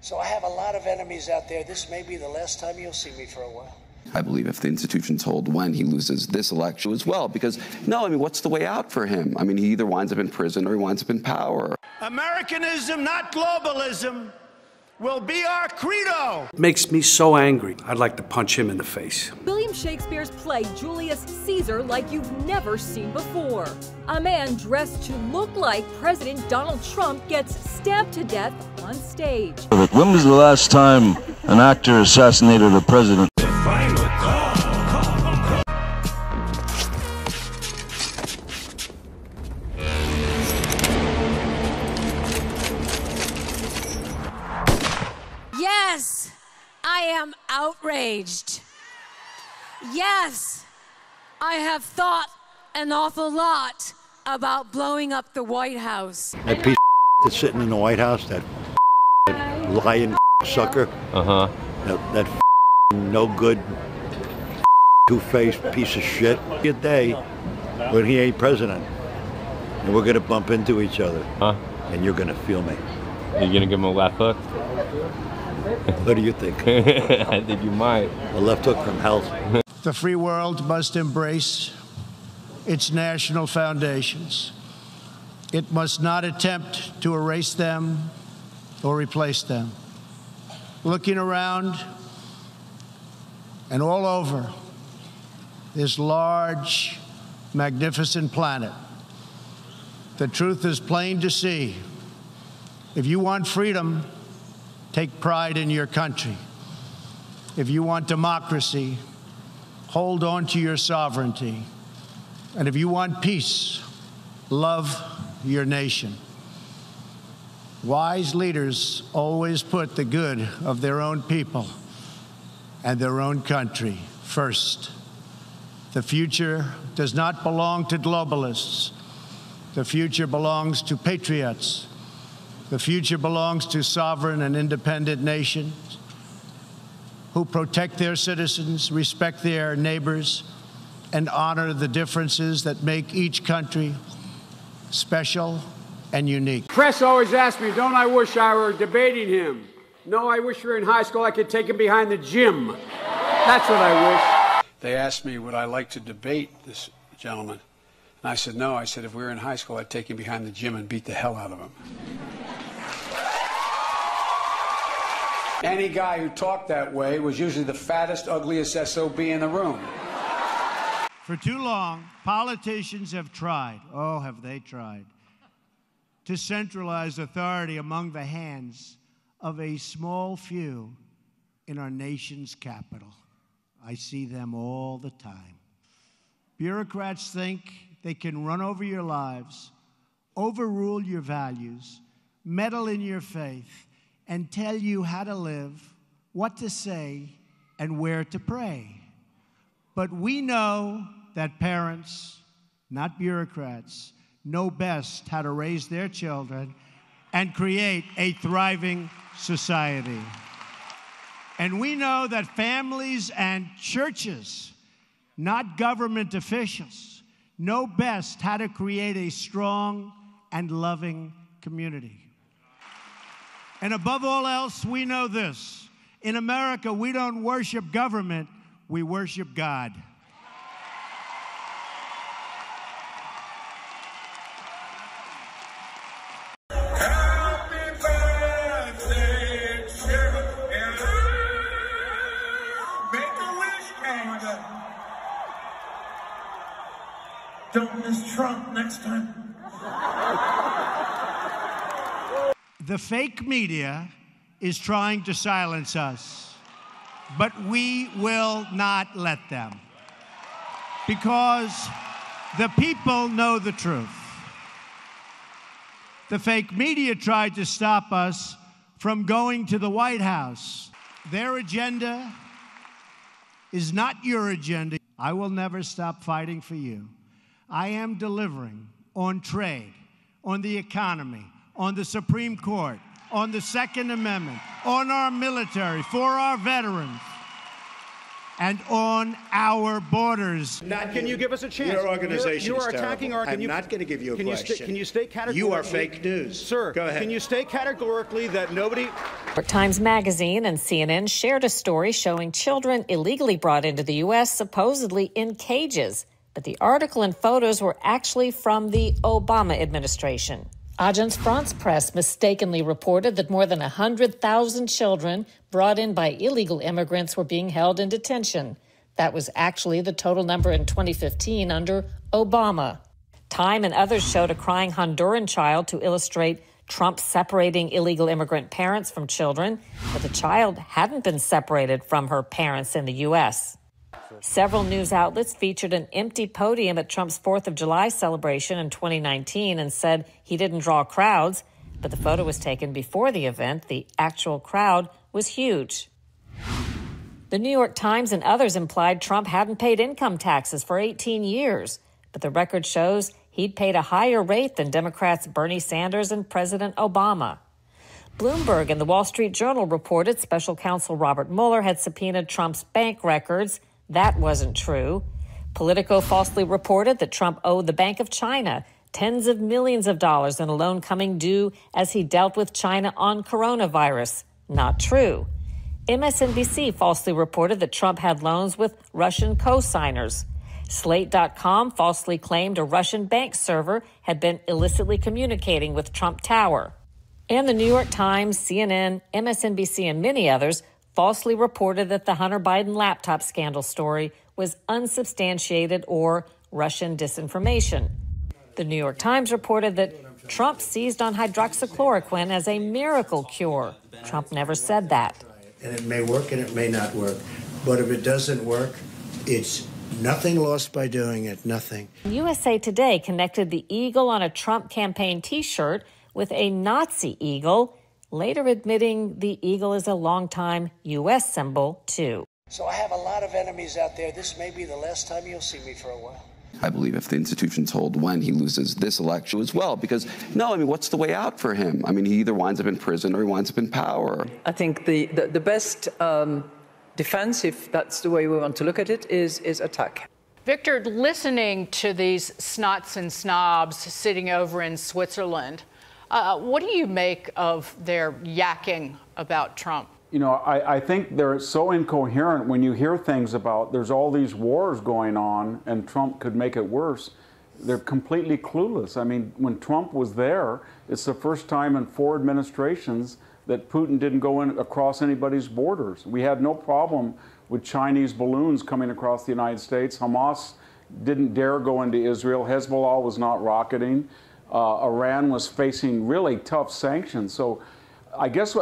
So I have a lot of enemies out there. This may be the last time you'll see me for a while. I believe if the institutions hold when he loses this election as well, because, no, I mean, what's the way out for him? I mean, he either winds up in prison or he winds up in power. Americanism, not globalism, will be our credo. It makes me so angry. I'd like to punch him in the face. William Shakespeare's play Julius Caesar like you've never seen before. A man dressed to look like President Donald Trump gets stabbed to death on stage. When was the last time an actor assassinated a president? Yes, I am outraged. Yes, I have thought an awful lot about blowing up the White House. That piece of that's sitting in the White House, that lying sucker. That no good, two-faced piece of shit. A day when he ain't president, and we're gonna bump into each other, and you're gonna feel me. Are you gonna give him a left hook? What do you think? I think you might. A left hook from hell. The free world must embrace its national foundations. It must not attempt to erase them or replace them. Looking around and all over this large, magnificent planet, the truth is plain to see. If you want freedom, take pride in your country. If you want democracy, hold on to your sovereignty. And if you want peace, love your nation. Wise leaders always put the good of their own people and their own country first. The future does not belong to globalists. The future belongs to patriots. The future belongs to sovereign and independent nations who protect their citizens, respect their neighbors, and honor the differences that make each country special and unique. Press always asks me, don't I wish I were debating him? No, I wish we were in high school, I could take him behind the gym. That's what I wish. They asked me, would I like to debate this gentleman? And I said, no. I said, if we were in high school, I'd take him behind the gym and beat the hell out of him. Any guy who talked that way was usually the fattest, ugliest SOB in the room. For too long, politicians have tried, oh, have they tried, to centralize authority among the hands of a small few in our nation's capital. I see them all the time. Bureaucrats think they can run over your lives, overrule your values, meddle in your faith, and tell you how to live, what to say, and where to pray. But we know that parents, not bureaucrats, know best how to raise their children and create a thriving society. And we know that families and churches, not government officials, know best how to create a strong and loving community. And above all else, we know this. In America, we don't worship government, we worship God. Happy birthday, make a wish, Canada. Don't miss Trump next time. The fake media is trying to silence us, but we will not let them, because the people know the truth. The fake media tried to stop us from going to the White House. Their agenda is not your agenda. I will never stop fighting for you. I am delivering on trade, on the economy, on the Supreme Court, on the Second Amendment, on our military, for our veterans. and on our borders. Can you give us a chance? Your organization is attacking our... I'm not going to give you a question. Can you state categorically... You are fake news. Sir, go ahead. Can you state categorically that nobody... New York Times Magazine and CNN shared a story showing children illegally brought into the U.S. supposedly in cages. But the article and photos were actually from the Obama administration. Agence France-Presse mistakenly reported that more than 100,000 children brought in by illegal immigrants were being held in detention. That was actually the total number in 2015 under Obama. Time and others showed a crying Honduran child to illustrate Trump separating illegal immigrant parents from children, but the child hadn't been separated from her parents in the U.S. Several news outlets featured an empty podium at Trump's 4th of July celebration in 2019 and said he didn't draw crowds, but the photo was taken before the event. The actual crowd was huge. The New York Times and others implied Trump hadn't paid income taxes for 18 years, but the record shows he'd paid a higher rate than Democrats Bernie Sanders and President Obama. Bloomberg and the Wall Street Journal reported special counsel Robert Mueller had subpoenaed Trump's bank records. That wasn't true. Politico falsely reported that Trump owed the Bank of China tens of millions of dollars in a loan coming due as he dealt with China on coronavirus. Not true. MSNBC falsely reported that Trump had loans with Russian co-signers. Slate.com falsely claimed a Russian bank server had been illicitly communicating with Trump Tower. And the New York Times, CNN, MSNBC, and many others falsely reported that the Hunter Biden laptop scandal story was unsubstantiated or Russian disinformation. The New York Times reported that Trump seized on hydroxychloroquine as a miracle cure. Trump never said that. And it may work and it may not work. But if it doesn't work, it's nothing lost by doing it, nothing. USA Today connected the eagle on a Trump campaign T-shirt with a Nazi eagle, later admitting the eagle is a longtime U.S. symbol, too. So I have a lot of enemies out there. This may be the last time you'll see me for a while. I believe if the institutions hold when he loses this election as well, because, no, I mean, what's the way out for him? I mean, he either winds up in prison or he winds up in power. I think the best defense, if that's the way we want to look at it, is attack. Victor, listening to these snots and snobs sitting over in Switzerland, what do you make of their yakking about Trump? You know, I think they're so incoherent when you hear things about there's all these wars going on and Trump could make it worse. They're completely clueless. I mean, when Trump was there, it's the first time in 4 administrations that Putin didn't go in across anybody's borders. We had no problem with Chinese balloons coming across the United States. Hamas didn't dare go into Israel. Hezbollah was not rocketing. Iran was facing really tough sanctions. So I guess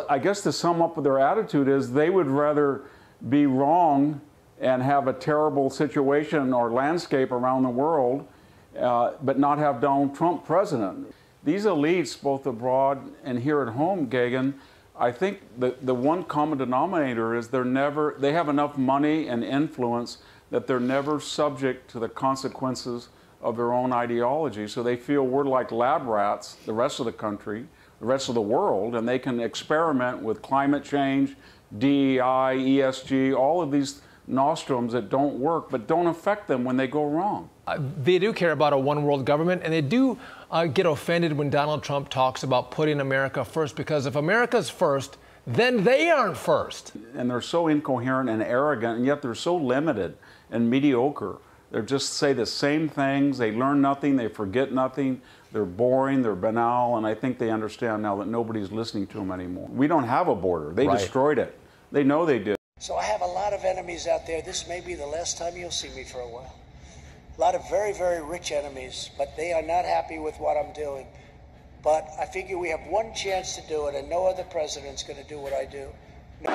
to sum up their attitude is they would rather be wrong and have a terrible situation or landscape around the world, but not have Donald Trump president. These elites, both abroad and here at home, Gagan, I think the one common denominator is they have enough money and influence that they're never subject to the consequences of their own ideology. So they feel we're like lab rats, the rest of the country, the rest of the world, and they can experiment with climate change, DEI, ESG, all of these nostrums that don't work but don't affect them when they go wrong. They do care about a one world government, and they do get offended when Donald Trump talks about putting America first, because if America's first, then they aren't first. And they're so incoherent and arrogant, and yet they're so limited and mediocre. They just say the same things, they learn nothing, they forget nothing, they're boring, they're banal, and I think they understand now that nobody's listening to them anymore. We don't have a border. They destroyed it. They know they did. So I have a lot of enemies out there. This may be the last time you'll see me for a while. A lot of very, very rich enemies, but they are not happy with what I'm doing. But I figure we have one chance to do it, and no other president's going to do what I do. No.